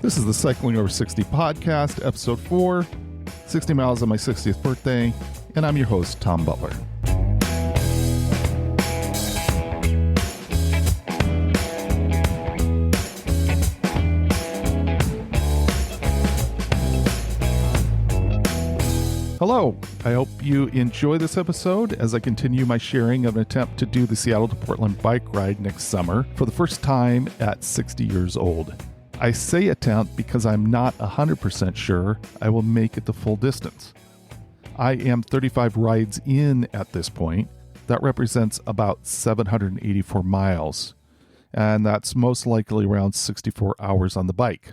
This is the Cycling Over 60 podcast, episode 4, 60 miles on my 60th birthday, and I'm your host, Tom Butler. Hello, I hope you enjoy this episode as I continue my sharing of an attempt to do the Seattle to Portland bike ride next summer for the first time at 60 years old. I say attempt because I'm not 100% sure I will make it the full distance. I am 35 rides in at this point. That represents about 784 miles, and that's most likely around 64 hours on the bike.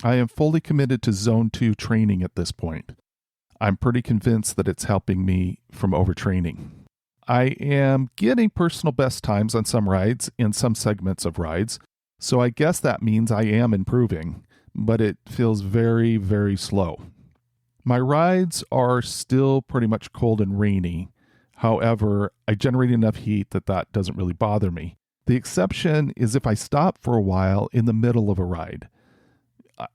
I am fully committed to Zone 2 training at this point. I'm pretty convinced that it's helping me from overtraining. I am getting personal best times on some rides in some segments of rides, so I guess that means I am improving, but it feels very, very slow. My rides are still pretty much cold and rainy. However, I generate enough heat that doesn't really bother me. The exception is if I stop for a while in the middle of a ride.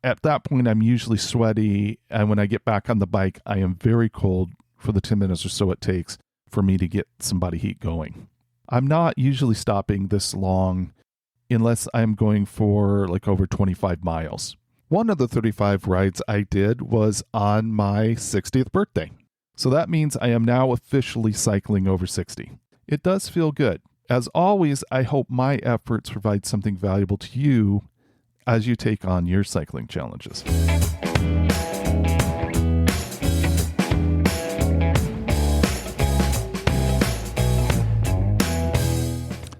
At that point, I'm usually sweaty, and when I get back on the bike, I am very cold for the 10 minutes or so it takes for me to get some body heat going. I'm not usually stopping this long unless I'm going for like over 25 miles. One of the 35 rides I did was on my 60th birthday. So that means I am now officially cycling over 60. It does feel good. As always, I hope my efforts provide something valuable to you as you take on your cycling challenges.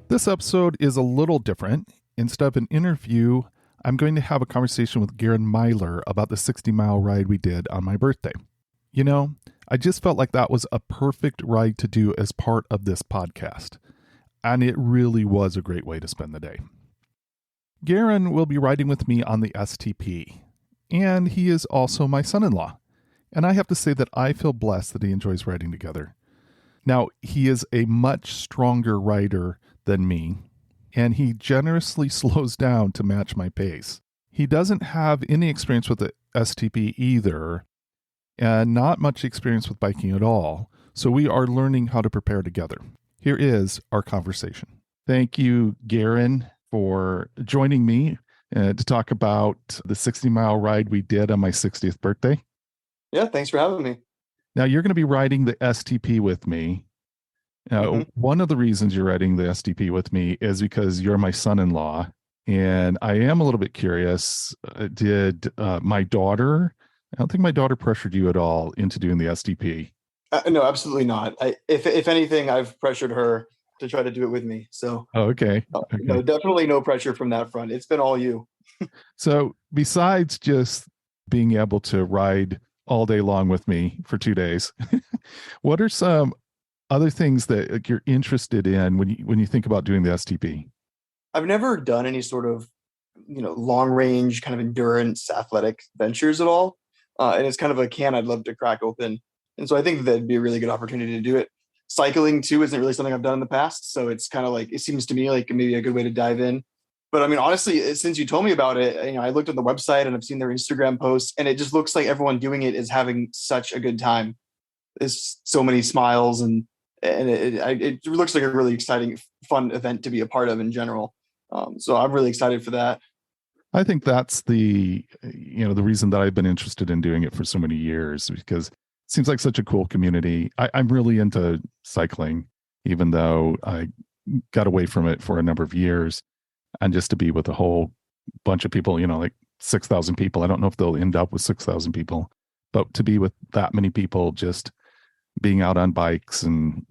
This episode is a little different. Instead of an interview, I'm going to have a conversation with Garren Miler about the 60-mile ride we did on my birthday. You know, I just felt like that was a perfect ride to do as part of this podcast. And it really was a great way to spend the day. Garren will be riding with me on the STP, and he is also my son-in-law. And I have to say that I feel blessed that he enjoys riding together. Now, he is a much stronger rider than me, and he generously slows down to match my pace. He doesn't have any experience with the STP either, and not much experience with biking at all, so we are learning how to prepare together. Here is our conversation. Thank you, Garren, for joining me to talk about the 60-mile ride we did on my 60th birthday. Yeah, thanks for having me. Now, you're going to be riding the STP with me. One of the reasons you're riding the STP with me is because you're my son-in-law, and I am a little bit curious. Did my daughter, I don't think my daughter pressured you at all into doing the STP. No, absolutely not. If anything, I've pressured her to try to do it with me. So, okay. No, definitely no pressure from that front. It's been all you. So besides just being able to ride all day long with me for 2 days, what are some other things that you're interested in when you think about doing the STP? I've never done any sort of, long range kind of endurance athletic ventures at all. And it's kind of a can I'd love to crack open. And so I think that'd be a really good opportunity to do it. Cycling too isn't really something I've done in the past. So it's kind of like, it seems to me like maybe a good way to dive in. But I mean, honestly, since you told me about it, I looked at the website and I've seen their Instagram posts, and it just looks like everyone doing it is having such a good time. There's so many smiles, and it looks like a really exciting, fun event to be a part of in general. So I'm really excited for that. I think that's the reason that I've been interested in doing it for so many years, because it seems like such a cool community. I'm really into cycling, even though I got away from it for a number of years. And just to be with a whole bunch of people, like 6,000 people. I don't know if they'll end up with 6,000 people, but to be with that many people, just being out on bikes and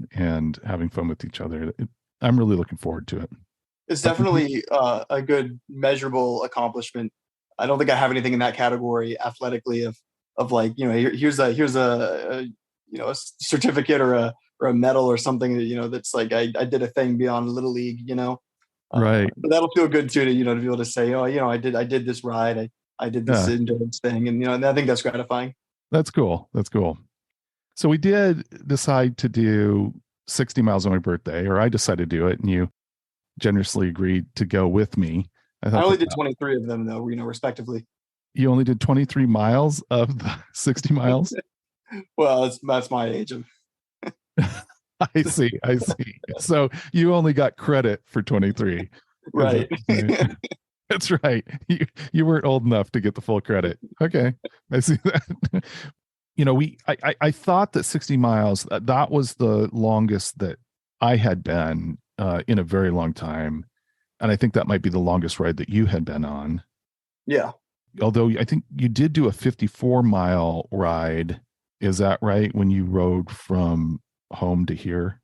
having fun with each other, I'm really looking forward to it. It's definitely a good measurable accomplishment. I don't think I have anything in that category athletically of like, here's a certificate or a medal or something that's like I did a thing beyond Little League, Right. But that'll feel good too to be able to say, I did this ride, I did this endurance thing, and I think that's gratifying. That's cool. So we did decide to do 60 miles on my birthday, or I decided to do it, and you generously agreed to go with me. I only did 23 of them though, respectively. You only did 23 miles of the 60 miles? Well, that's my age of. I see. I see. So you only got credit for 23. Is that Right. right? That's right. You weren't old enough to get the full credit. Okay. I see that. I thought that 60 miles, that was the longest that I had been in a very long time. And I think that might be the longest ride that you had been on. Yeah. Although I think you did do a 54-mile ride. Is that right? When you rode from home to here?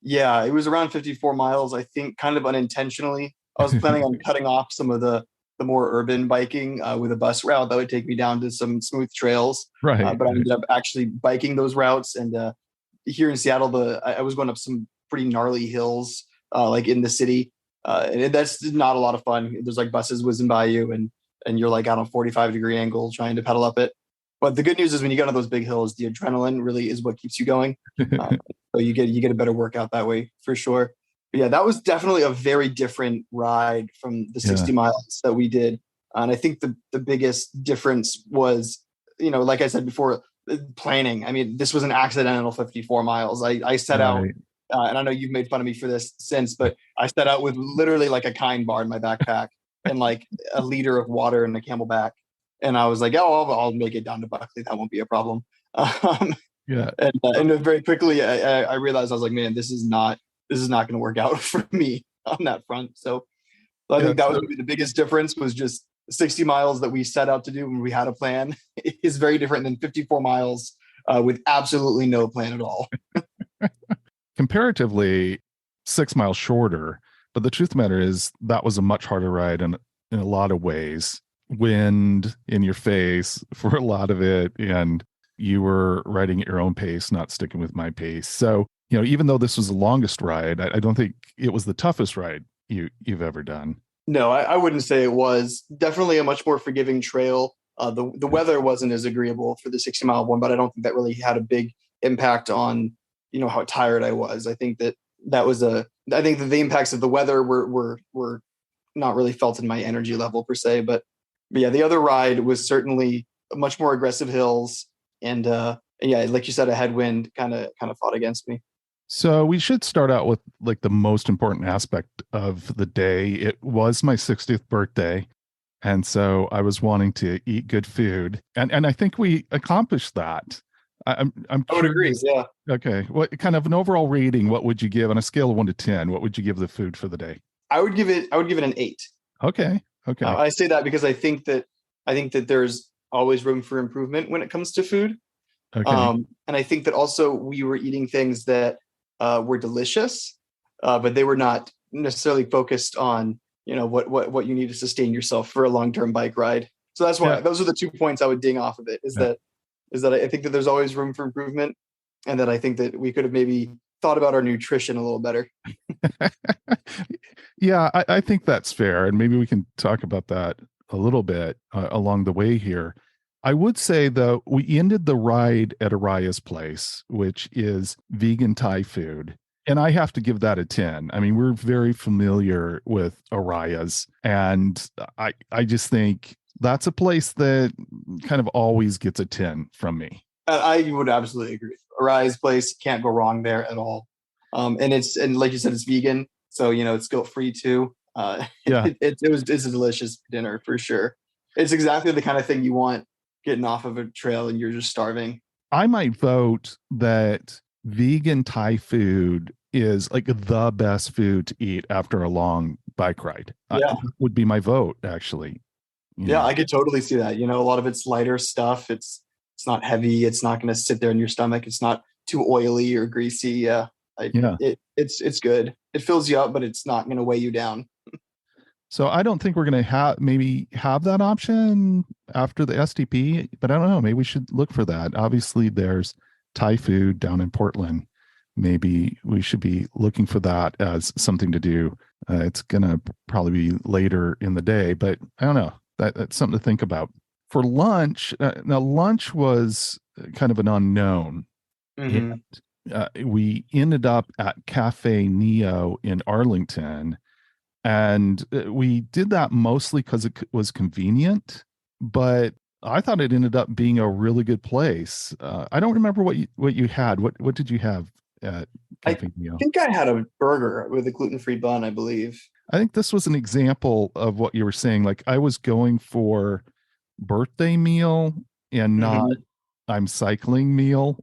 Yeah, it was around 54 miles, I think, kind of unintentionally. I was planning on cutting off some of the more urban biking with a bus route that would take me down to some smooth trails. Right. But I ended up actually biking those routes. And here in Seattle, I was going up some pretty gnarly hills, like in the city, that's not a lot of fun. There's like buses whizzing by you, and you're like on a 45-degree angle trying to pedal up it. But the good news is when you get on those big hills, the adrenaline really is what keeps you going. Uh, so you get a better workout that way for sure. But yeah, that was definitely a very different ride from the Yeah. 60 miles that we did. And I think the biggest difference was, like I said before, planning. I mean, this was an accidental 54 miles. I set out, Right. and I know you've made fun of me for this since, but I set out with literally like a kind bar in my backpack and like a liter of water in a Camelback. And I was like, oh, I'll make it down to Buckley. That won't be a problem. Um, Yeah. and very quickly, I realized I was like, man, this is not going to work out for me on that front. So I Yeah. think that was So maybe the biggest difference was just 60 miles that we set out to do when we had a plan is very different than 54 miles with absolutely no plan at all. comparatively, 6 miles shorter. But the truth of the matter is that was a much harder ride in a lot of ways. Wind in your face for a lot of it. And you were riding at your own pace, not sticking with my pace. So, even though this was the longest ride, I don't think it was the toughest ride you've ever done. No, I wouldn't say it was. Definitely a much more forgiving trail. The weather wasn't as agreeable for the 60-mile one, but I don't think that really had a big impact on how tired I was. I think that was a. I think that the impacts of the weather were not really felt in my energy level per se, but yeah, the other ride was certainly much more aggressive hills, and yeah, like you said, a headwind kind of fought against me. So we should start out with like the most important aspect of the day. It was my 60th birthday. And so I was wanting to eat good food. And I think we accomplished that. I'm I would agree. curious. Yeah, Okay. What kind of an overall rating, what would you give on a scale of 1 to 10? What would you give the food for the day? I would give it an 8. Okay. Okay. I say that because I think that there's always room for improvement when it comes to food. Okay. And I think that also we were eating things that were delicious, but they were not necessarily focused on what you need to sustain yourself for a long-term bike ride. So that's Yeah. why those are the 2 points I would ding off of it. Is Yeah. that is that I think that there's always room for improvement, and that I think that we could have maybe thought about our nutrition a little better. Yeah, I think that's fair. And maybe we can talk about that a little bit along the way here. I would say, though, we ended the ride at Araya's place, which is vegan Thai food. And I have to give that a 10. I mean, we're very familiar with Araya's. And I just think that's a place that kind of always gets a 10 from me. I would absolutely agree. Arise place can't go wrong there at all. And like you said, it's vegan, so it's guilt free too. Yeah. It's a delicious dinner for sure. It's exactly the kind of thing you want getting off of a trail and you're just starving. I might vote that vegan Thai food is like the best food to eat after a long bike ride. Yeah, Would be my vote, actually. You yeah, know, I could totally see that. A lot of it's lighter stuff. It's not heavy. It's not going to sit there in your stomach. It's not too oily or greasy. Yeah, yeah. it's good. It fills you up, but it's not going to weigh you down. So I don't think we're going to have that option after the STP, but I don't know. Maybe we should look for that. Obviously, there's Thai food down in Portland. Maybe we should be looking for that as something to do. It's going to probably be later in the day, but I don't know. That's something to think about. For lunch, now lunch was kind of an unknown. And Hmm. we ended up at Cafe Neo in Arlington, and we did that mostly because it was convenient. but I thought it ended up being a really good place. I don't remember what you had. What did you have at I Cafe Neo? think I had a burger with a gluten-free bun, I believe. I think this was an example of what you were saying. Like I was going for birthday meal and not Hmm. I'm cycling meal.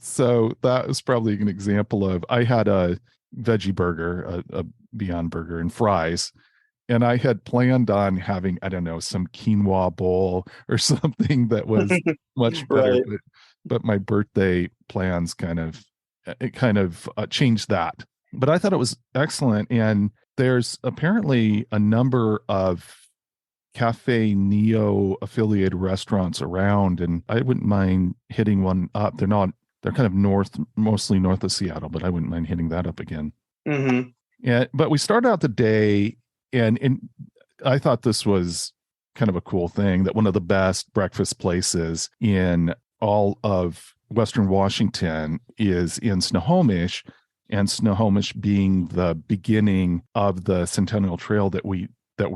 So that was probably an example of I had a veggie burger, a Beyond Burger, and fries. And I had planned on having, I don't know, some quinoa bowl or something that was much better. Right. But my birthday plans changed that. But I thought it was excellent. And there's apparently a number of Cafe Neo affiliated restaurants around, and I wouldn't mind hitting one up. They're kind of mostly north of Seattle, but I wouldn't mind hitting that up again. Hmm. But we started out the day, and I thought this was kind of a cool thing that one of the best breakfast places in all of Western Washington is in Snohomish, and Snohomish being the beginning of the Centennial Trail that we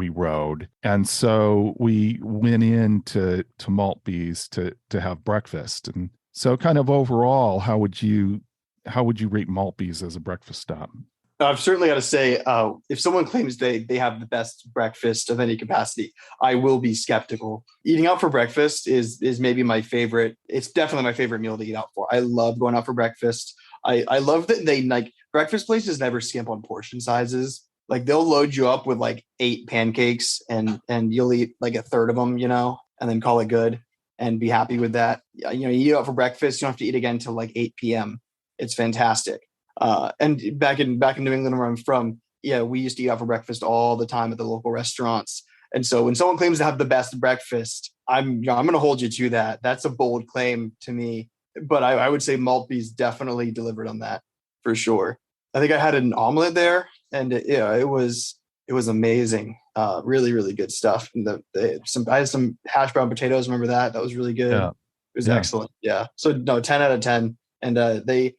rode. And so we went into Maltby's to have breakfast. And so kind of overall, how would you rate Maltby's as a breakfast stop? I've certainly got to say, if someone claims they have the best breakfast of any capacity, I will be skeptical. Eating out for breakfast is maybe my favorite. It's definitely my favorite meal to eat out for. I love going out for breakfast. I love that they like breakfast places never skimp on portion sizes. Like they'll load you up with like 8 pancakes and you'll eat like a third of them, and then call it good and be happy with that. You eat out for breakfast, you don't have to eat again until like 8 p.m. It's fantastic. And back in New England where I'm from, yeah, we used to eat out for breakfast all the time at the local restaurants. And so when someone claims to have the best breakfast, I'm going to hold you to that. That's a bold claim to me, but I would say Maltby's definitely delivered on that for sure. I think I had an omelet there, and it was amazing. Really, really good stuff. And I had some hash brown potatoes. Remember that was really good. Yeah. It was Yeah. excellent. Yeah. So no, 10 out of 10, and they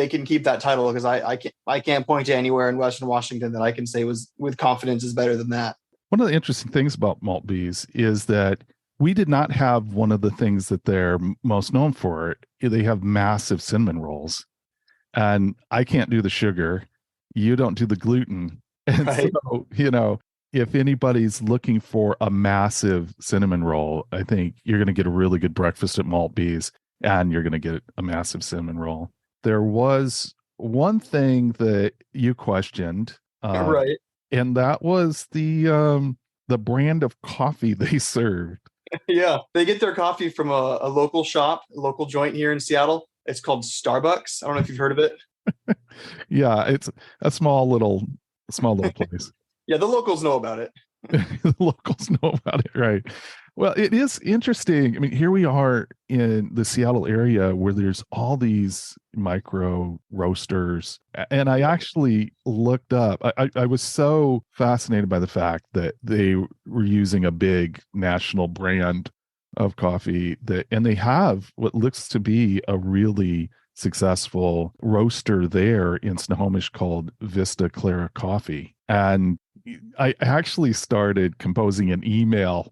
can keep that title because I can't point to anywhere in Western Washington that I can say was with confidence is better than that. One of the interesting things about Maltby's is that we did not have one of the things that they're most known for. They have massive cinnamon rolls, and I can't do the sugar. You don't do the gluten. And Right. so, if anybody's looking for a massive cinnamon roll, I think you're going to get a really good breakfast at Maltby's, and you're going to get a massive cinnamon roll. There was one thing that you questioned, Right. and that was the brand of coffee they served. Yeah. They get their coffee from a local shop, a local joint here in Seattle. It's called Starbucks. I don't know if you've heard of it. Yeah, it's a small little place. Yeah, the locals know about it. The locals know about it, right? Well, it is interesting. I mean, here we are in the Seattle area where there's all these micro roasters. And I actually looked up, I was so fascinated by the fact that they were using a big national brand of coffee and they have what looks to be a really successful roaster there in Snohomish called Vista Clara Coffee. And I actually started composing an email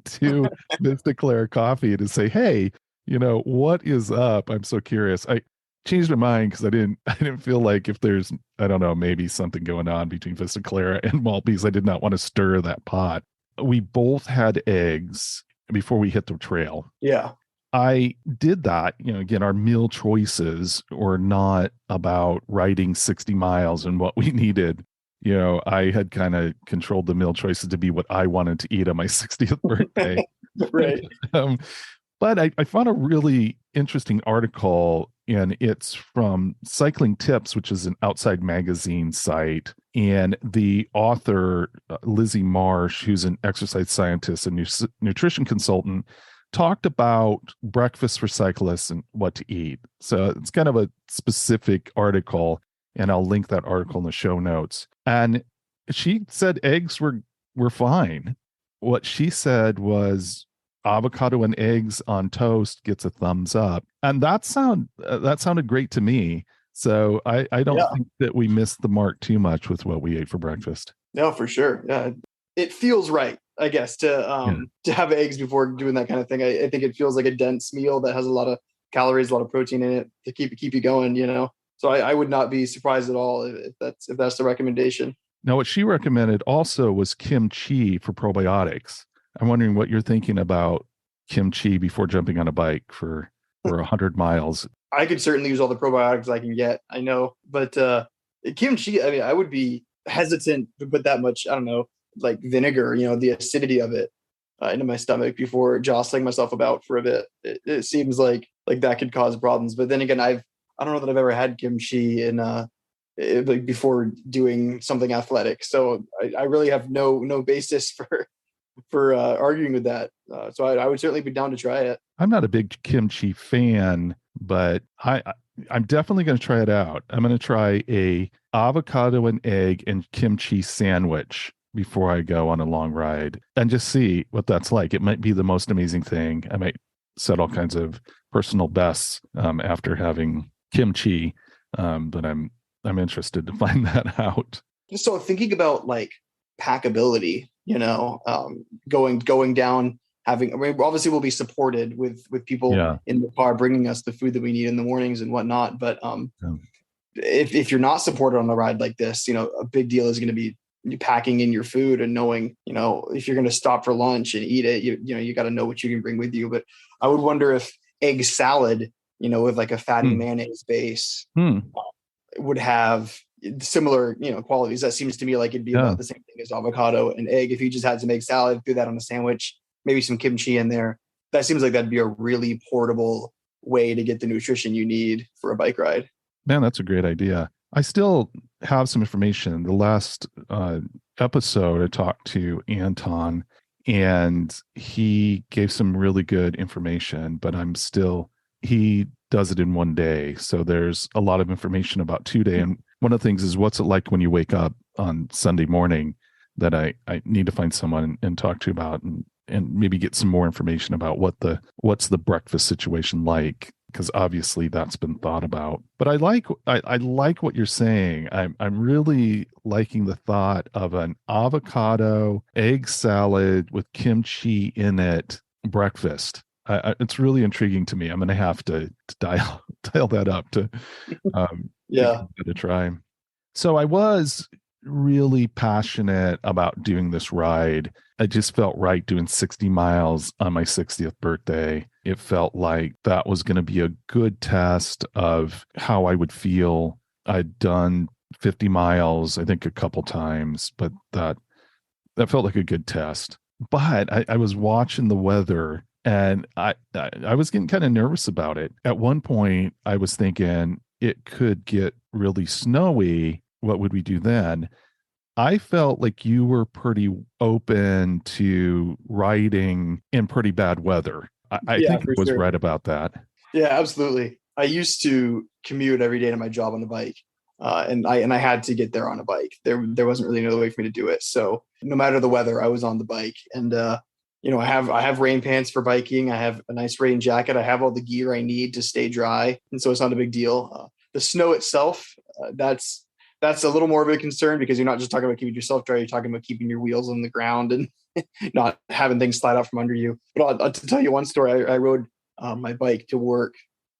to Vista Clara Coffee to say, hey, what is up? I'm so curious. I changed my mind because I didn't feel like if there's, I don't know, maybe something going on between Vista Clara and Maltby's, I did not want to stir that pot. We both had eggs before we hit the trail. Yeah. I did that. Again, our meal choices were not about riding 60 miles and what we needed. I had kind of controlled the meal choices to be what I wanted to eat on my 60th birthday. Right. um, but I found a really interesting article, and it's from Cycling Tips, which is an outside magazine site. And the author, Lizzie Marsh, who's an exercise scientist and nutrition consultant, talked about breakfast for cyclists and what to eat. So it's kind of a specific article, and I'll link that article in the show notes. And she said eggs were fine. What she said was avocado and eggs on toast gets a thumbs up, and that sounded great to me. So I don't Yeah. think that we missed the mark too much with what we ate for breakfast. No, for sure. Yeah. it feels right, I guess, Yeah. to have eggs before doing that kind of thing. I think it feels like a dense meal that has a lot of calories, a lot of protein in it to keep you going, you know. So I would not be surprised at all if that's the recommendation. Now, what she recommended also was kimchi for probiotics. I'm wondering what you're thinking about kimchi before jumping on a bike for 100 miles. I could certainly use all the probiotics I can get. I know, but kimchi. I mean, I would be hesitant to put that much. I don't know, like vinegar. You know, the acidity of it into my stomach before jostling myself about for a bit. It seems like that could cause problems. But then again, I don't know that I've ever had kimchi in like before doing something athletic. So I really have no basis for arguing with that. So I would certainly be down to try it. I'm not a big kimchi fan, but I'm definitely going to try it out. I'm going to try a avocado and egg and kimchi sandwich before I go on a long ride and just see what that's like. It might be the most amazing thing. I might set all kinds of personal bests after having kimchi, but I'm interested to find that out. So thinking about like packability, you know, going down, having, I mean, obviously we'll be supported with people Yeah. in the car bringing us the food that we need in the mornings and whatnot. But Yeah. if you're not supported on a ride like this, you know, a big deal is going to be packing in your food and knowing, you know, if you're going to stop for lunch and eat it, you know, you got to know what you can bring with you. But I would wonder if egg salad, you know, with like a fatty mayonnaise base Hmm. would have similar, you know, qualities. That seems to me like it'd be Yeah. about the same thing as avocado and egg. If you just had some egg salad, threw that on a sandwich, maybe some kimchi in there, that seems like that'd be a really portable way to get the nutrition you need for a bike ride. Man, that's a great idea. I still have some information. The last episode, I talked to Anton, and he gave some really good information, but he does it in one day. So there's a lot of information about 2 day. And one of the things is what's it like when you wake up on Sunday morning that I need to find someone and talk to about and maybe get some more information about what's the breakfast situation like, because obviously that's been thought about. But I like what you're saying. I'm really liking the thought of an avocado egg salad with kimchi in it breakfast. It's really intriguing to me. I'm going to have to dial that up to to give Yeah. it a try. So I was really passionate about doing this ride. I just felt right doing 60 miles on my 60th birthday. It felt like that was going to be a good test of how I would feel. I'd done 50 miles, I think a couple times, but that felt like a good test. But I was watching the weather and I was getting kind of nervous about it. At one point, I was thinking it could get really snowy. What would we do then? I felt like you were pretty open to riding in pretty bad weather. I Yeah, think I for was sure. right about that. Yeah, absolutely. I used to commute every day to my job on the bike, and I had to get there on a bike. There wasn't really another way for me to do it. So no matter the weather, I was on the bike. And you know, I have rain pants for biking. I have a nice rain jacket. I have all the gear I need to stay dry, and so it's not a big deal. The snow itself, that's a little more of a concern because you're not just talking about keeping yourself dry. You're talking about keeping your wheels on the ground and not having things slide out from under you. But I'll tell you one story. I rode my bike to work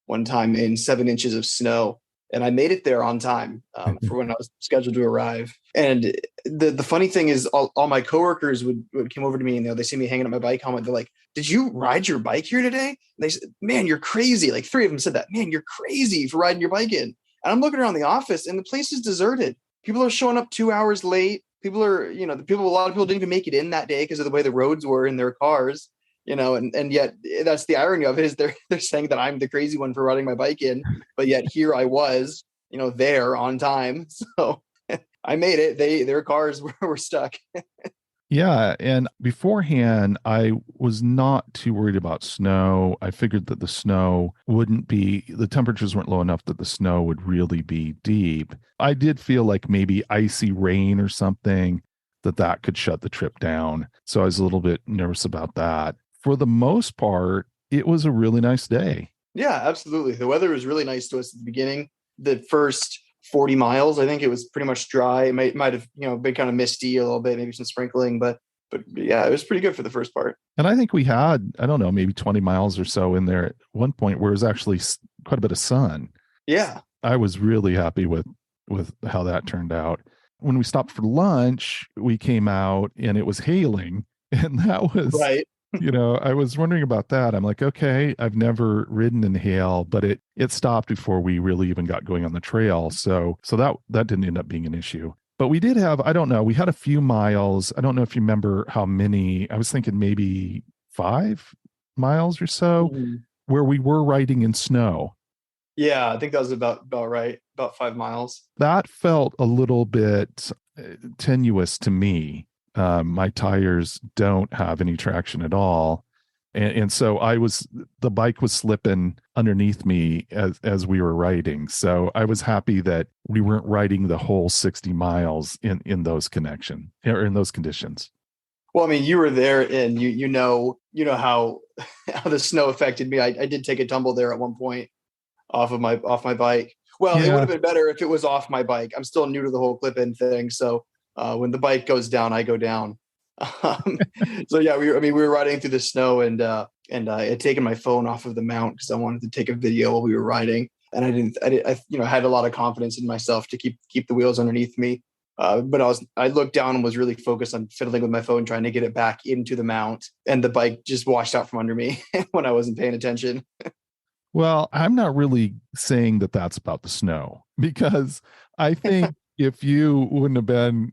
one time in 7 inches of snow, and I made it there on time for when I was scheduled to arrive. And the funny thing is, all my coworkers would come over to me and they see me hanging up my bike helmet. They're like, "Did you ride your bike here today?" And they said, "Man, you're crazy!" Like 3 of them said that. "Man, you're crazy for riding your bike in." And I'm looking around the office, and the place is deserted. People are showing up 2 hours late. People are, you know, a lot of people didn't even make it in that day because of the way the roads were in their cars, you know, and yet that's the irony of it is they're saying that I'm the crazy one for riding my bike in, but yet here I was, you know, there on time. So I made it. Their cars were stuck. Yeah. And beforehand, I was not too worried about snow. I figured that the temperatures weren't low enough that the snow would really be deep. I did feel like maybe icy rain or something that could shut the trip down. So I was a little bit nervous about that. For the most part, it was a really nice day. Yeah, absolutely. The weather was really nice to us at the beginning. The first 40 miles. I think it was pretty much dry. It might have, been kind of misty a little bit, maybe some sprinkling, but yeah, it was pretty good for the first part. And I think we had, I don't know, maybe 20 miles or so in there at one point where it was actually quite a bit of sun. Yeah. I was really happy with how that turned out. When we stopped for lunch, we came out and it was hailing. And that was, Right. I was wondering about that. I'm like, okay, I've never ridden in hail, but it stopped before we really even got going on the trail. So that didn't end up being an issue. But we did have, I don't know, we had a few miles. I don't know if you remember how many. I was thinking maybe 5 miles or so where we were riding in snow. Yeah, I think that was about right, about 5 miles. That felt a little bit tenuous to me. My tires don't have any traction at all. And so the bike was slipping underneath me as we were riding. So I was happy that we weren't riding the whole 60 miles in those in those conditions. Well, I mean, you were there and you know how the snow affected me. I did take a tumble there at one point off my bike. Well, It would have been better if it was off my bike. I'm still new to the whole clip-in thing. So when the bike goes down, I go down. So yeah, we were riding through the snow and I had taken my phone off of the mount because I wanted to take a video while we were riding. And I had a lot of confidence in myself to keep the wheels underneath me. But I looked down and was really focused on fiddling with my phone, trying to get it back into the mount. And the bike just washed out from under me when I wasn't paying attention. Well, I'm not really saying that that's about the snow, because I think if you wouldn't have been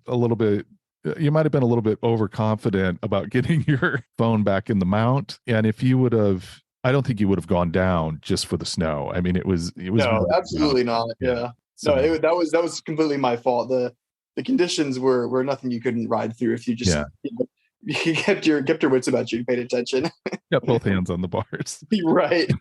you might have been a little bit overconfident about getting your phone back in the mount. And if you would have, I don't think you would have gone down just for the snow. I mean, it was No, really absolutely not. Yeah. So, No, that was completely my fault. The conditions were nothing you couldn't ride through if you just you kept your wits about you and paid attention. got both hands on the bars. Right.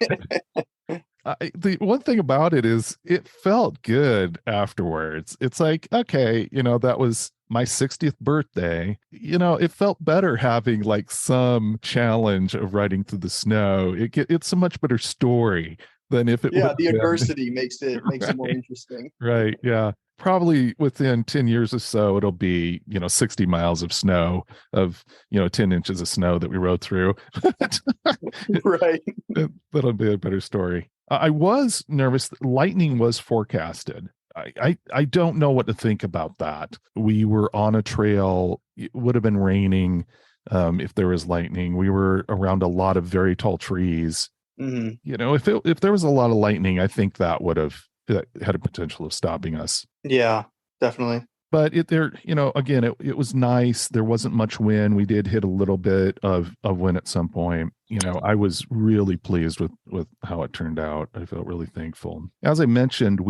The one thing about it is it felt good afterwards. It's like, okay, that was my 60th birthday. It felt better having like some challenge of riding through the snow. It's a much better story than if it the adversity makes it more Right. interesting. Right. Yeah. Probably within 10 years or so, it'll be, 60 miles of snow, of, 10 inches of snow that we rode through. Right. That'll be a better story. I was nervous. Lightning was forecasted. I don't know what to think about that. We were on a trail. It would have been raining if there was lightning. We were around a lot of very tall trees. Mm-hmm. If there was a lot of lightning, I think that would have had a potential of stopping us. Yeah, definitely. But again, it was nice. There wasn't much wind. We did hit a little bit of wind at some point. I was really pleased with how it turned out. I felt really thankful. As I mentioned,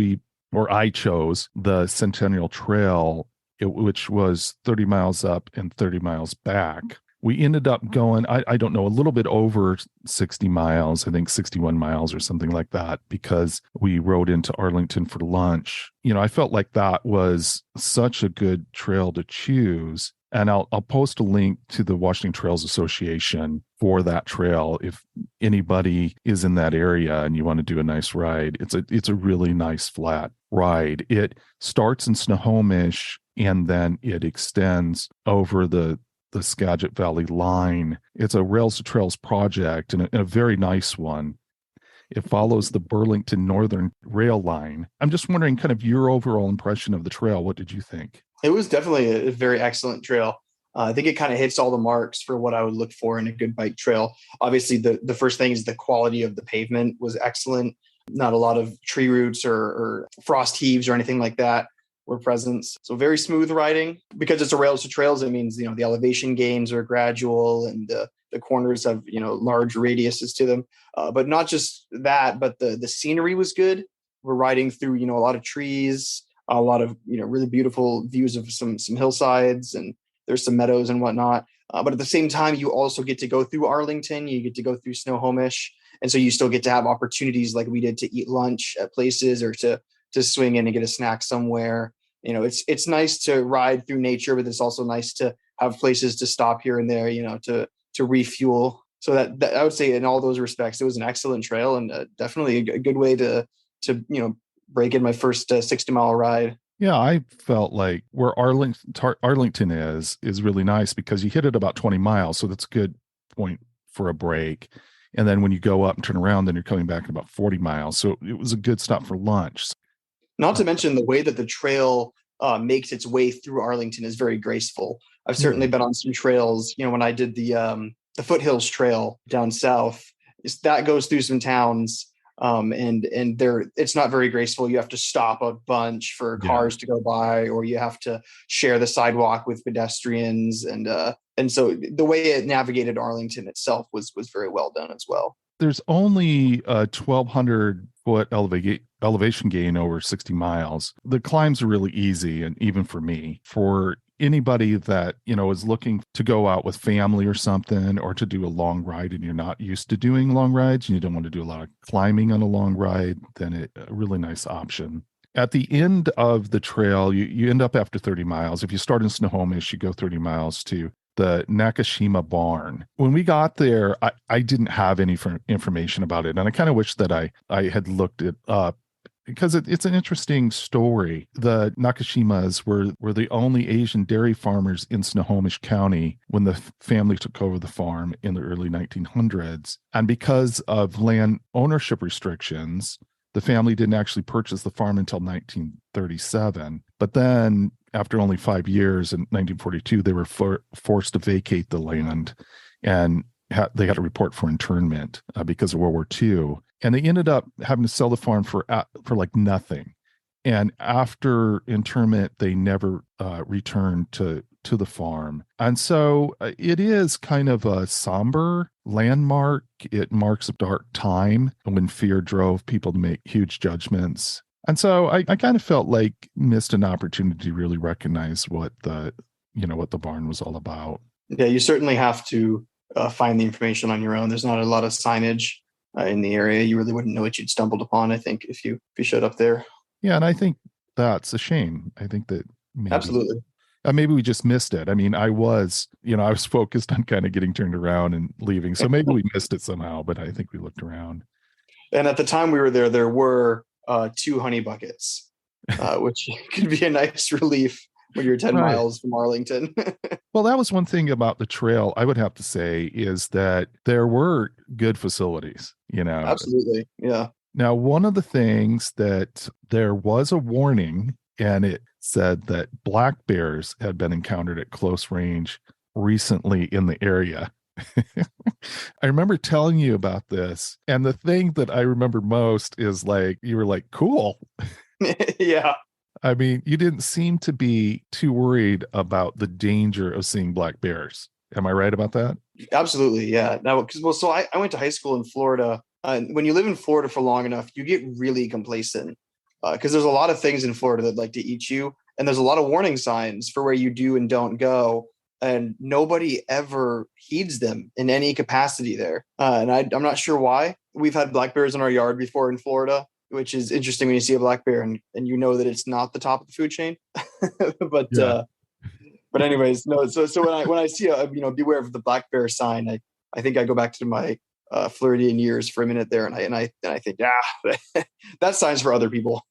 I chose the Centennial Trail, which was 30 miles up and 30 miles back. We ended up going, I don't know, a little bit over 60 miles, I think 61 miles or something like that, because we rode into Arlington for lunch. I felt like that was such a good trail to choose. And I'll post a link to the Washington Trails Association for that trail. If anybody is in that area and you want to do a nice ride, it's a really nice flat ride. It starts in Snohomish and then it extends over the Skagit Valley line. It's a Rails to Trails project and a very nice one. It follows the Burlington Northern Rail line. I'm just wondering kind of your overall impression of the trail. What did you think? It was definitely a very excellent trail. I think it kind of hits all the marks for what I would look for in a good bike trail. Obviously, the first thing is the quality of the pavement was excellent. Not a lot of tree roots or frost heaves or anything like that were present. So very smooth riding. Because it's a Rails to Trails, it means, the elevation gains are gradual and the corners have, large radiuses to them. But not just that, but the scenery was good. We're riding through, a lot of trees, a lot of, really beautiful views of some hillsides, and there's some meadows and whatnot. But at the same time, you also get to go through Arlington, you get to go through Snohomish. And so you still get to have opportunities like we did to eat lunch at places or to swing in and get a snack somewhere. It's nice to ride through nature, but it's also nice to have places to stop here and there, to refuel. So that I would say in all those respects, it was an excellent trail and definitely a good way to break in my first 60-mile ride. Yeah, I felt like where Arlington is really nice because you hit it about 20 miles. So that's a good point for a break. And then when you go up and turn around, then you're coming back at about 40 miles. So it was a good stop for lunch. Not to mention the way that the trail makes its way through Arlington is very graceful. I've certainly been on some trails, when I did the Foothills Trail down south, that goes through some towns. And there, it's not very graceful. You have to stop a bunch for cars to go by, or you have to share the sidewalk with pedestrians. And so the way it navigated Arlington itself was very well done as well. There's only a 1,200 foot elevation gain over 60 miles. The climbs are really easy, and even for me, for anybody that is looking to go out with family or something, or to do a long ride and you're not used to doing long rides and you don't want to do a lot of climbing on a long ride, then a really nice option. At the end of the trail, you end up after 30 miles. If you start in Snohomish, you go 30 miles to the Nakashima barn. When we got there, I didn't have any information about it, and I kind of wish that I had looked it up, because it's an interesting story. The Nakashimas were the only Asian dairy farmers in Snohomish County when the family took over the farm in the early 1900s. And because of land ownership restrictions, the family didn't actually purchase the farm until 1937. But then, after only 5 years, in 1942, they were forced to vacate the land, and they had to report for internment because of World War II. And they ended up having to sell the farm for like nothing. And after internment, they never returned to the farm. And so it is kind of a somber landmark. It marks a dark time when fear drove people to make huge judgments. And so I kind of felt like missed an opportunity to really recognize what the barn was all about. Yeah, you certainly have to find the information on your own. There's not a lot of signage in the area. You really wouldn't know what you'd stumbled upon, I think, if you showed up there. Yeah, and I think that's a shame. I think that Absolutely. Maybe we just missed it. I mean, I was focused on kind of getting turned around and leaving. So maybe we missed it somehow, but I think we looked around. And at the time we were there were 2 honey buckets, which could be a nice relief when you're 10 miles from Arlington. Well, that was one thing about the trail, I would have to say, is that there were good facilities, Absolutely. Yeah. Now, one of the things that there was a warning, and it said that black bears had been encountered at close range recently in the area. I remember telling you about this, and the thing that I remember most is you were like, cool. Yeah. I mean, you didn't seem to be too worried about the danger of seeing black bears. Am I right about that? Absolutely. Yeah. Now, so I went to high school in Florida. When you live in Florida for long enough, you get really complacent because there's a lot of things in Florida that like to eat you. And there's a lot of warning signs for where you do and don't go. And nobody ever heeds them in any capacity there. And I'm not sure why. We've had black bears in our yard before in Florida, which is interesting when you see a black bear and you know that it's not the top of the food chain. But anyways, no. So when I see beware of the black bear sign, I think I go back to my Floridian years for a minute there, and I think, that sign's for other people.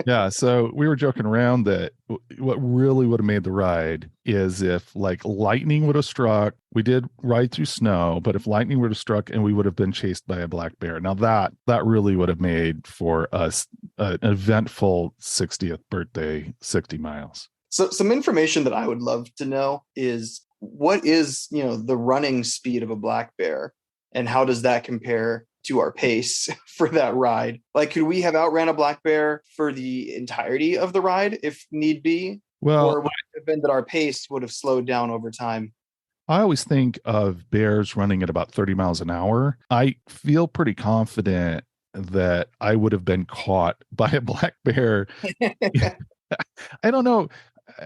Yeah, so we were joking around that what really would have made the ride is if lightning would have struck. We did ride through snow, but if lightning would have struck and we would have been chased by a black bear, now that really would have made for us an eventful 60th birthday 60 miles. So some information that I would love to know is what is the running speed of a black bear, and how does that compare to our pace for that ride? Could we have outran a black bear for the entirety of the ride if need be? Well, or would it have been that our pace would have slowed down over time? I always think of bears running at about 30 miles an hour. I feel pretty confident that I would have been caught by a black bear. I don't know.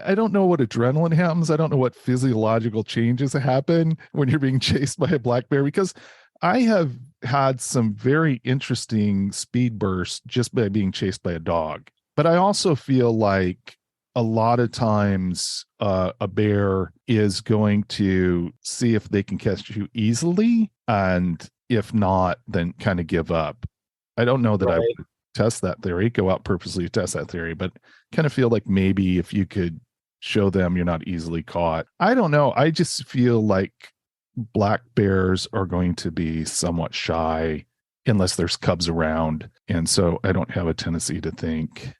I don't know what adrenaline happens. I don't know what physiological changes happen when you're being chased by a black bear, because I have had some very interesting speed bursts just by being chased by a dog. But I also feel like a lot of times a bear is going to see if they can catch you easily. And if not, then kind of give up. I don't know that test that theory, go out purposely to test that theory, but kind of feel like maybe if you could show them you're not easily caught. I don't know. I just feel like black bears are going to be somewhat shy unless there's cubs around. And so I don't have a tendency to think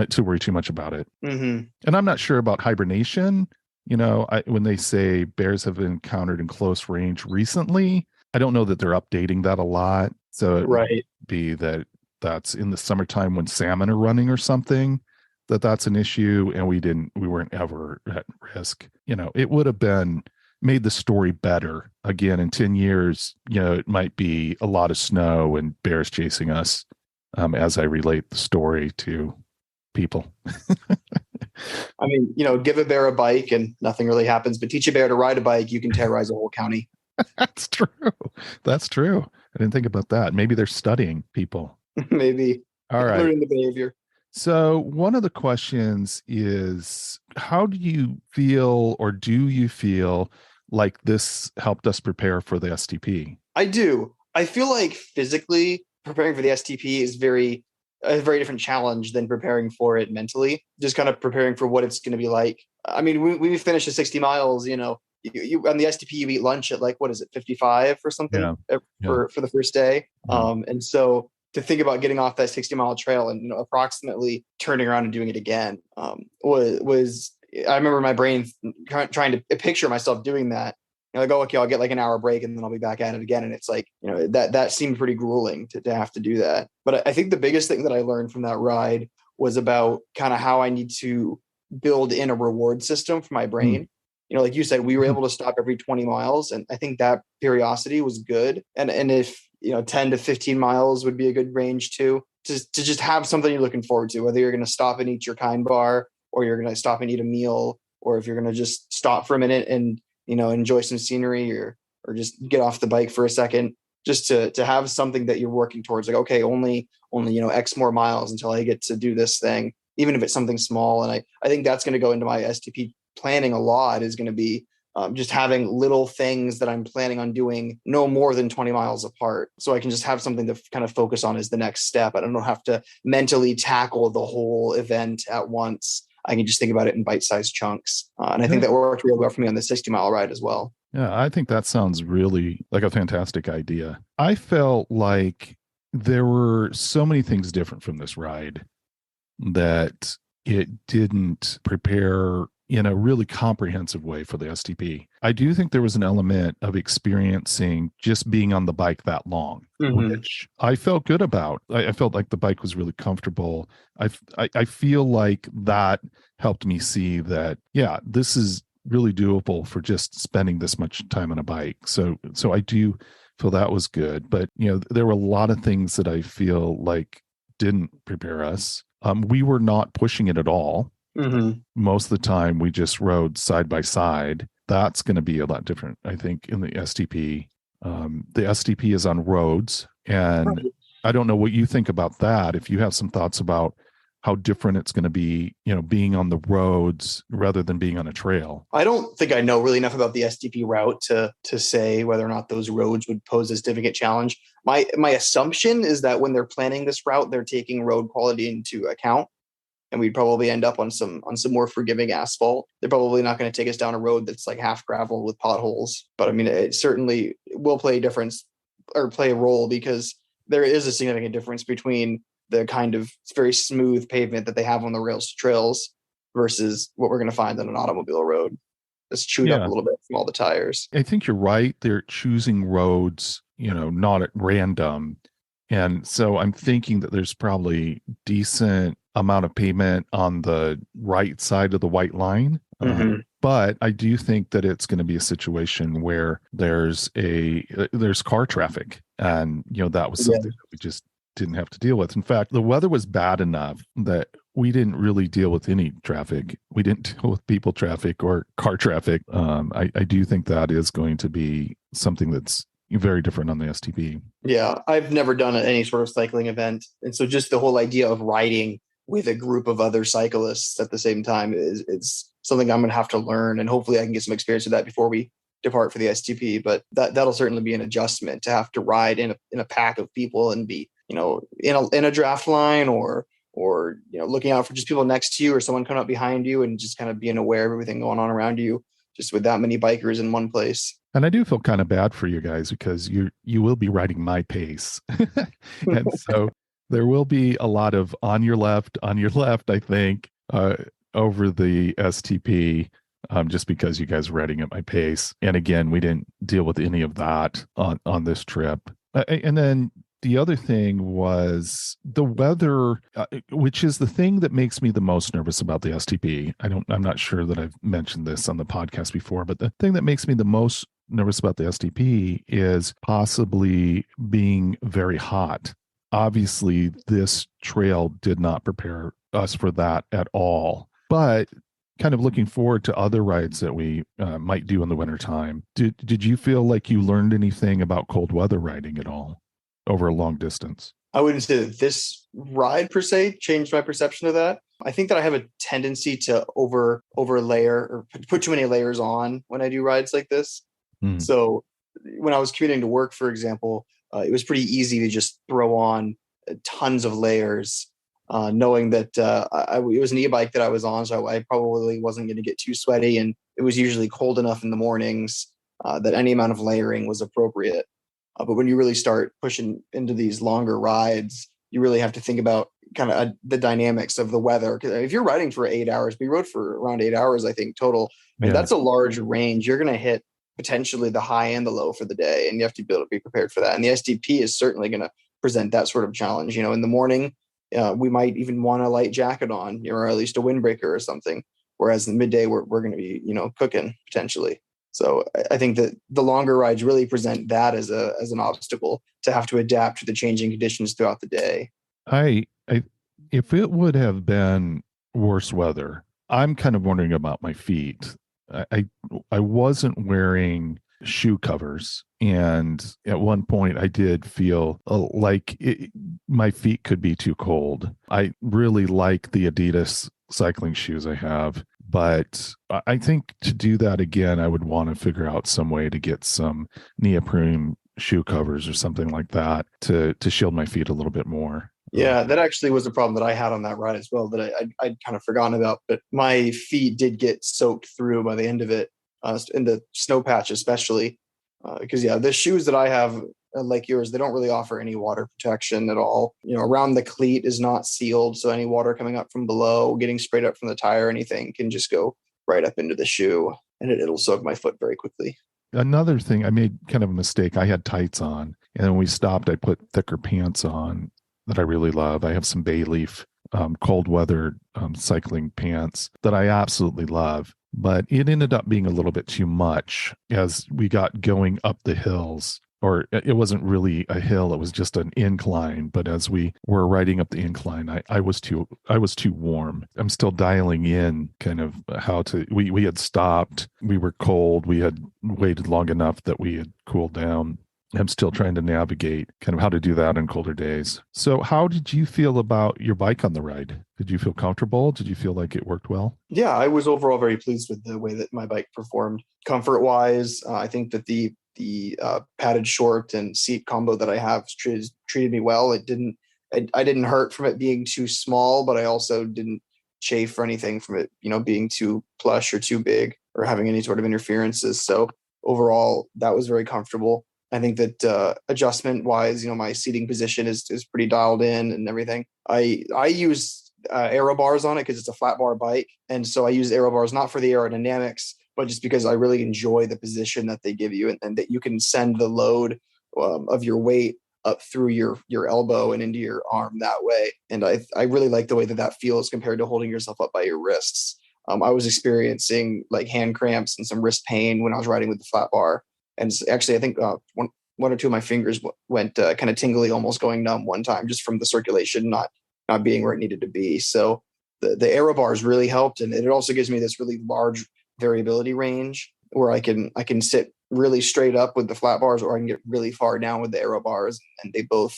to worry too much about it. Mm-hmm. And I'm not sure about hibernation. When they say bears have been encountered in close range recently, I don't know that they're updating that a lot. So it might be that that's in the summertime when salmon are running or something, that's an issue. And we weren't ever at risk. It would have been made the story better. Again, in 10 years, it might be a lot of snow and bears chasing us as I relate the story to people. I mean, give a bear a bike and nothing really happens, but teach a bear to ride a bike, you can terrorize a whole county. That's true. That's true. I didn't think about that. Maybe they're studying people. Maybe. All right. Learning the behavior. So one of the questions is, how do you feel, or do you feel like this helped us prepare for the STP? I do. I feel like physically preparing for the STP is a very different challenge than preparing for it mentally. Just kind of preparing for what it's going to be like. I mean, we finished the 60 miles, you on the STP, you eat lunch at 55 or something for the first day. Yeah. And so to think about getting off that 60-mile trail and, approximately turning around and doing it again was I remember my brain trying to picture myself doing that. Okay, I'll get an hour break and then I'll be back at it again. And it's that seemed pretty grueling to have to do that. But I think the biggest thing that I learned from that ride was about kind of how I need to build in a reward system for my brain. Like you said, we were able to stop every 20 miles. And I think that periodicity was good. And if, 10 to 15 miles would be a good range too, to just have something you're looking forward to, whether you're going to stop and eat your kind bar, or you're going to stop and eat a meal, or if you're going to just stop for a minute and, enjoy some scenery or just get off the bike for a second, just to have something that you're working towards. Like, okay, only, X more miles until I get to do this thing, even if it's something small. And I think that's going to go into my STP planning a lot, is going to be just having little things that I'm planning on doing no more than 20 miles apart. So I can just have something to kind of focus on as the next step. I don't have to mentally tackle the whole event at once. I can just think about it in bite-sized chunks. And I think that worked really well for me on the 60-mile ride as well. Yeah, I think that sounds really like a fantastic idea. I felt like there were so many things different from this ride that it didn't prepare in a really comprehensive way for the STP. I do think there was an element of experiencing just being on the bike that long, which I felt good about. I felt like the bike was really comfortable. I feel like that helped me see that, this is really doable for just spending this much time on a bike. So I do feel that was good. But, there were a lot of things that I feel like didn't prepare us. We were not pushing it at all. Most of the time we just rode side by side. That's going to be a lot different, I think, in the STP. The STP is on roads, and I don't know what you think about that. If you have some thoughts about how different it's going to be, being on the roads rather than being on a trail. I don't think I know really enough about the STP route to say whether or not those roads would pose a significant challenge. My assumption is that when they're planning this route, they're taking road quality into account. And we'd probably end up on some more forgiving asphalt. They're probably not going to take us down a road that's like half gravel with potholes. But I mean, it certainly will play a role, because there is a significant difference between the kind of very smooth pavement that they have on the rails to trails versus what we're going to find on an automobile road. It's chewed up a little bit from all the tires. I think you're right. They're choosing roads, not at random. And so I'm thinking that there's probably decent amount of pavement on the right side of the white line. But I do think that it's going to be a situation where there's car traffic. And, that was something that we just didn't have to deal with. In fact, the weather was bad enough that we didn't really deal with any traffic. We didn't deal with people traffic or car traffic. I do think that is going to be something that's very different on the STP. Yeah, I've never done any sort of cycling event. And so just the whole idea of riding with a group of other cyclists at the same time is something I'm going to have to learn. And hopefully I can get some experience with that before we depart for the STP. But that'll certainly be an adjustment to have to ride in a pack of people and be in a draft line, or looking out for just people next to you or someone coming up behind you, and just kind of being aware of everything going on around you, just with that many bikers in one place. And I do feel kind of bad for you guys because you will be riding my pace. And so there will be a lot of on your left, I think, over the STP, just because you guys are riding at my pace. And again, we didn't deal with any of that on this trip. And then the other thing was the weather, which is the thing that makes me the most nervous about the STP. I'm not sure that I've mentioned this on the podcast before, but the thing that makes me the most nervous about the STP is possibly being very hot. Obviously, this trail did not prepare us for that at all. But kind of looking forward to other rides that we might do in the wintertime. Did you feel like you learned anything about cold weather riding at all over a long distance? I wouldn't say that this ride per se changed my perception of that. I think that I have a tendency to over layer or put too many layers on when I do rides like this. So when I was commuting to work, for example, it was pretty easy to just throw on tons of layers, knowing that it was an e-bike that I was on, so I probably wasn't going to get too sweaty, and it was usually cold enough in the mornings that any amount of layering was appropriate. But when you really start pushing into these longer rides, you really have to think about kind of the dynamics of the weather. Because if you're riding for 8 hours, we rode for around 8 hours, I think, total. And that's a large range. You're going to hit potentially the high and the low for the day, and you have to be able to be prepared for that. And the STP is certainly going to present that sort of challenge. In the morning, we might even want a light jacket on, or at least a windbreaker or something. Whereas in the midday, we're going to be, cooking potentially. So I think that the longer rides really present that as an obstacle to have to adapt to the changing conditions throughout the day. I if it would have been worse weather, I'm kind of wondering about my feet. I wasn't wearing shoe covers, and at one point I did feel like my feet could be too cold. I really like the Adidas cycling shoes I have, but I think to do that again, I would want to figure out some way to get some neoprene shoe covers or something like that to shield my feet a little bit more. Yeah, that actually was a problem that I had on that ride as well, that I'd kind of forgotten about. But my feet did get soaked through by the end of it, in the snow patch especially. Because, the shoes that I have, like yours, they don't really offer any water protection at all. Around the cleat is not sealed, so any water coming up from below, getting sprayed up from the tire, anything can just go right up into the shoe, and it'll soak my foot very quickly. Another thing, I made kind of a mistake. I had tights on, and when we stopped, I put thicker pants on that I really love. I have some Bayleaf cold weather cycling pants that I absolutely love, but it ended up being a little bit too much as we got going up the hills. Or it wasn't really a hill, it was just an incline. But as we were riding up the incline, I was too warm. I'm still dialing in kind of how to, we had stopped, we were cold, we had waited long enough that we had cooled down. I'm still trying to navigate kind of how to do that on colder days. So how did you feel about your bike on the ride? Did you feel comfortable? Did you feel like it worked well? Yeah, I was overall very pleased with the way that my bike performed. Comfort wise, I think that the padded short and seat combo that I have treated me well. I didn't hurt from it being too small, but I also didn't chafe or anything from it, being too plush or too big or having any sort of interferences. So overall, that was very comfortable. I think that adjustment wise, my seating position is pretty dialed in and everything. I use aero bars on it because it's a flat bar bike. And so I use aero bars, not for the aerodynamics, but just because I really enjoy the position that they give you, and that you can send the load of your weight up through your elbow and into your arm that way. And I really like the way that feels compared to holding yourself up by your wrists. I was experiencing like hand cramps and some wrist pain when I was riding with the flat bar. And actually, I think one or two of my fingers went kind of tingly, almost going numb one time, just from the circulation not being where it needed to be. So the aero bars really helped, and it also gives me this really large variability range where I can sit really straight up with the flat bars, or I can get really far down with the aero bars. And they both,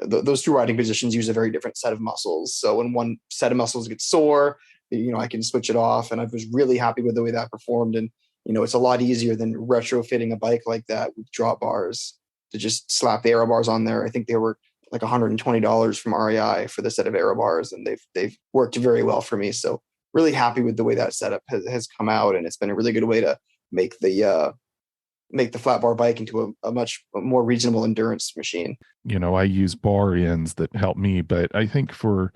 those two riding positions use a very different set of muscles. So when one set of muscles gets sore, I can switch it off. And I was really happy with the way that performed. And it's a lot easier than retrofitting a bike like that with drop bars to just slap the aero bars on there. I think they were like $120 from REI for the set of aero bars, and they've worked very well for me. So really happy with the way that setup has come out, and it's been a really good way to make the flat bar bike into a much more reasonable endurance machine. I use bar ends that help me, but I think for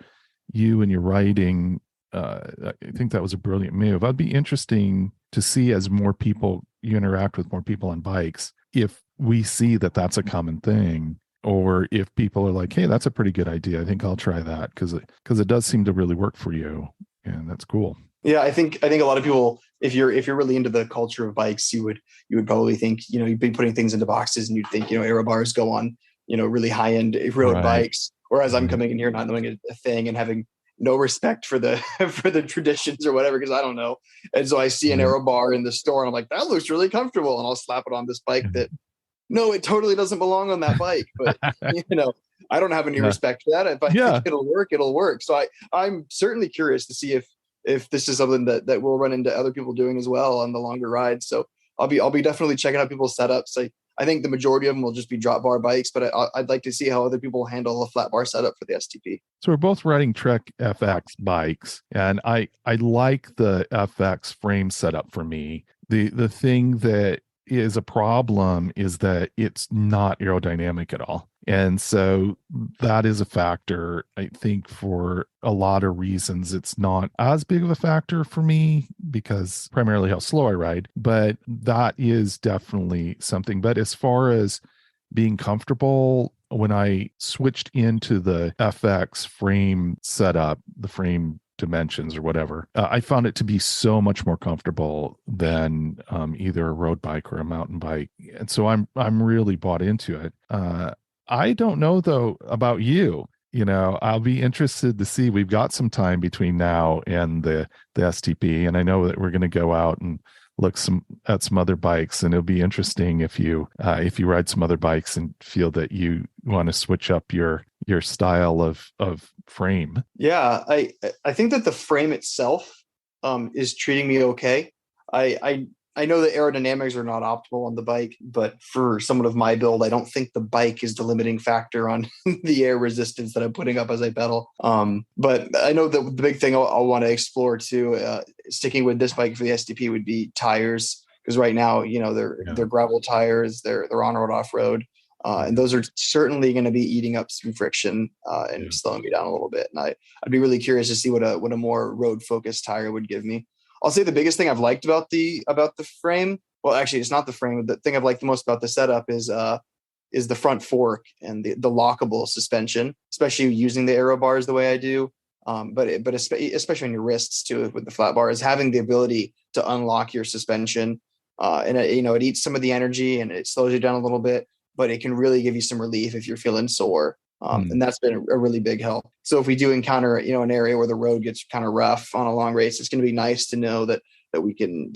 you and your riding, I think that was a brilliant move. I'd be interesting to see as more people you interact with more people on bikes, if we see that that's a common thing, or if people are like, hey, that's a pretty good idea. I think I'll try that because it does seem to really work for you. And that's cool. Yeah, I think a lot of people, if you're really into the culture of bikes, you would probably think, you'd be putting things into boxes and you'd think, aero bars go on, really high end road bikes. Whereas I'm coming in here not knowing a thing and having no respect for the for the traditions or whatever, because I don't know. And so I see an aero bar in the store and I'm like, that looks really comfortable, and I'll slap it on this bike that, no, it totally doesn't belong on that bike. But I don't have any respect for that. If I think it'll work, it'll work. So I'm certainly curious to see if this is something that we'll run into other people doing as well on the longer rides. So I'll be definitely checking out people's setups. I think the majority of them will just be drop bar bikes, but I'd like to see how other people handle a flat bar setup for the STP. So we're both riding Trek FX bikes, and I like the FX frame setup for me. The thing that is a problem is that it's not aerodynamic at all. And so that is a factor. I think for a lot of reasons, it's not as big of a factor for me because primarily how slow I ride, but that is definitely something. But as far as being comfortable, when I switched into the FX frame setup, the frame dimensions or whatever, I found it to be so much more comfortable than either a road bike or a mountain bike. And so I'm really bought into it. I don't know though about you. I'll be interested to see. We've got some time between now and the STP, and I know that we're going to go out and look at some other bikes, and it'll be interesting if you ride some other bikes and feel that you want to switch up your style of frame. Yeah, I think that the frame itself is treating me okay. I know the aerodynamics are not optimal on the bike, but for someone of my build, I don't think the bike is the limiting factor on the air resistance that I'm putting up as I pedal. But I know that the big thing I'll want to explore too, sticking with this bike for the STP, would be tires. Because right now, they're gravel tires, they're on-road, off-road. And those are certainly going to be eating up some friction and slowing me down a little bit. And I'd be really curious to see what a more road-focused tire would give me. I'll say the biggest thing I've liked about the frame, well, actually, it's not the frame. The thing I've liked the most about the setup is the front fork and the lockable suspension, especially using the aero bars the way I do. But especially on your wrists too, with the flat bar, is having the ability to unlock your suspension. And it eats some of the energy and it slows you down a little bit, but it can really give you some relief if you're feeling sore. And that's been a really big help. So if we do encounter, an area where the road gets kind of rough on a long race, it's going to be nice to know that we can,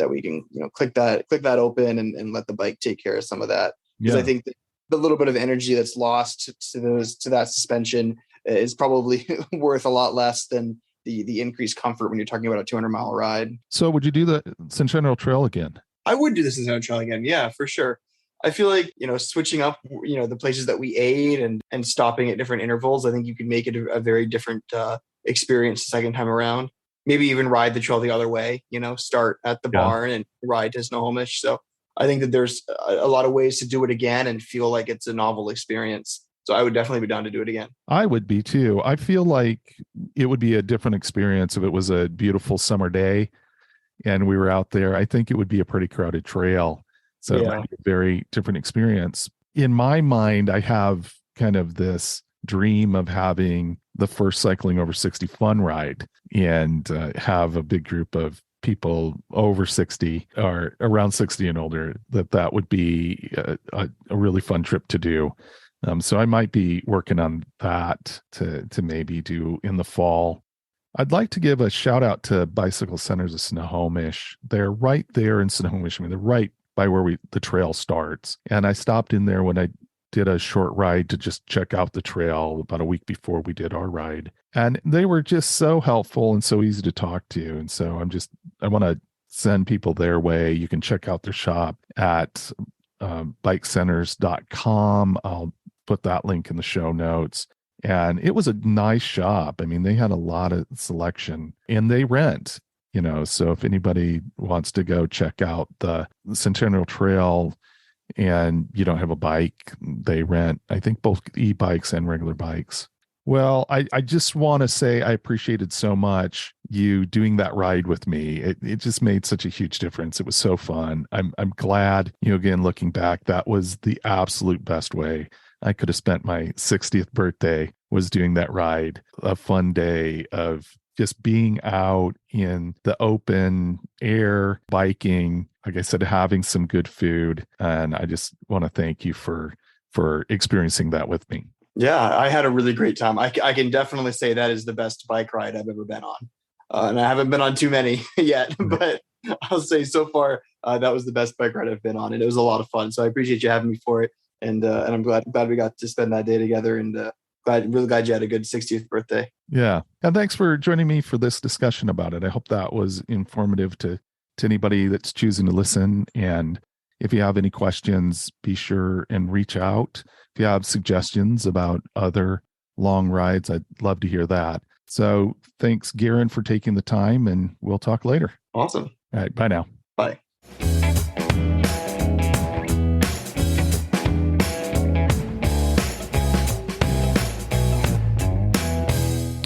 click that open and let the bike take care of some of that. Because I think that the little bit of energy that's lost to that suspension is probably worth a lot less than the increased comfort when you're talking about a 200-mile ride. So would you do the Centennial Trail again? I would do the Centennial Trail again. Yeah, for sure. I feel like, switching up, the places that we ate and stopping at different intervals, I think you could make it a very different experience the second time around. Maybe even ride the trail the other way, start at the barn and ride to Snohomish. So I think that there's a lot of ways to do it again and feel like it's a novel experience. So I would definitely be down to do it again. I would be too. I feel like it would be a different experience if it was a beautiful summer day and we were out there. I think it would be a pretty crowded trail. So it might be a very different experience. In my mind, I have kind of this dream of having the first cycling over 60 fun ride and have a big group of people over 60 or around 60 and older. That would be a really fun trip to do. So I might be working on that to maybe do in the fall. I'd like to give a shout out to Bicycle Centers of Snohomish. They're right there in Snohomish. I mean, they're right by where the trail starts. And I stopped in there when I did a short ride to just check out the trail about a week before we did our ride. And they were just so helpful and so easy to talk to. And so I want to send people their way. You can check out their shop at bikecenters.com. I'll put that link in the show notes. And it was a nice shop. I mean, they had a lot of selection and they rent, so if anybody wants to go check out the Centennial Trail and you don't have a bike, they rent, I think, both e-bikes and regular bikes. Well, I just want to say I appreciated so much you doing that ride with me. It just made such a huge difference. It was so fun. I'm glad, again, looking back, that was the absolute best way I could have spent my 60th birthday, was doing that ride. A fun day of just being out in the open air, biking, like I said, having some good food. And I just want to thank you for experiencing that with me. Yeah, I had a really great time. I can definitely say that is the best bike ride I've ever been on. And I haven't been on too many yet, but I'll say so far, that was the best bike ride I've been on. And it was a lot of fun. So I appreciate you having me for it. And I'm glad we got to spend that day together, and really glad you had a good 60th birthday. Yeah. And thanks for joining me for this discussion about it. I hope that was informative to anybody that's choosing to listen. And if you have any questions, be sure and reach out. If you have suggestions about other long rides, I'd love to hear that. So thanks, Garren, for taking the time, and we'll talk later. Awesome. All right. Bye now. Bye.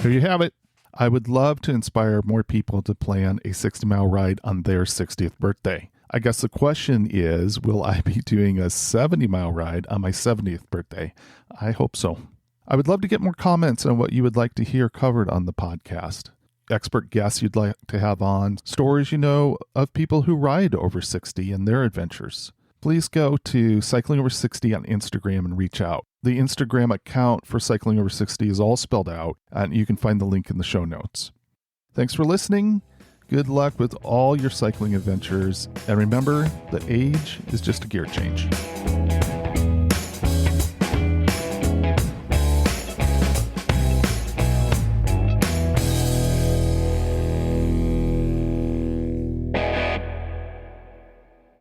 There you have it. I would love to inspire more people to plan a 60-mile ride on their 60th birthday. I guess the question is, will I be doing a 70-mile ride on my 70th birthday? I hope so. I would love to get more comments on what you would like to hear covered on the podcast. Expert guests you'd like to have on, stories of people who ride over 60 and their adventures. Please go to Cycling Over 60 on Instagram and reach out. The Instagram account for Cycling Over 60 is all spelled out, and you can find the link in the show notes. Thanks for listening. Good luck with all your cycling adventures. And remember that age is just a gear change.